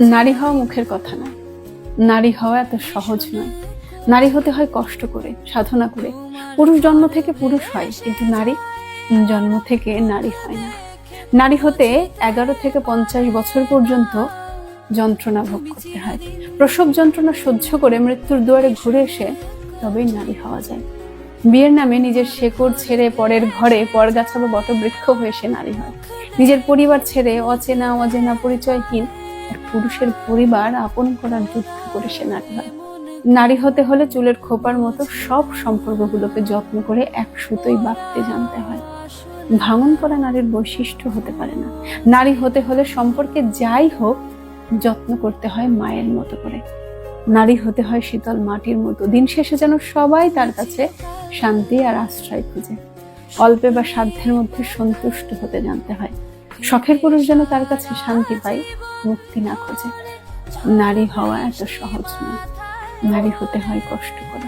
নারী হওয়া মুখের কথা নয়, নারী হওয়া এত সহজ নয়। নারী হতে হয় কষ্ট করে, সাধনা করে। পুরুষ জন্ম থেকে পুরুষ হয়, কিন্তু নারী জন্ম থেকে নারী হয় না। নারী হতে 11 থেকে 50 বছর পর্যন্ত যন্ত্রণা ভোগ করতে হয়। প্রসব যন্ত্রণা সহ্য করে মৃত্যুর দুয়ারে ঘুরে এসে তবেই নারী হওয়া যায়। বিয়ের নামে নিজের শেকড় ছেড়ে পরের ঘরে পরগাছা বা বটবৃক্ষ হয়ে সে নারী হয়। নিজের পরিবার ছেড়ে অচেনা অজেনা পরিচয়হীন আর পুরুষের পরিবার আপন করার যুদ্ধ করে সে নারী হয়। নারী হতে হলে চুলের খোপার মতো সব সম্পর্কগুলোকে যত্ন করে এক সুতোয় বাঁধতে জানতে হয়। ভাঙন করা নারীর বৈশিষ্ট্য হতে পারে না। নারী হতে হলে সম্পর্কে যাই হোক যত্ন করতে হয় মায়ের মতো করে। নারী হতে হয় শীতল মাটির মতো, দিন শেষে যেন সবাই তার কাছে শান্তি আর আশ্রয় খুঁজে। অল্পে বা সাধ্যের মধ্যে সন্তুষ্ট হতে জানতে হয়। শখের পুরুষ যেন তার কাছে শান্তি পায়, মুক্তি না খোঁজে। নারী হওয়া এত সহজ নয়, নারী হতে হয় কষ্ট করে।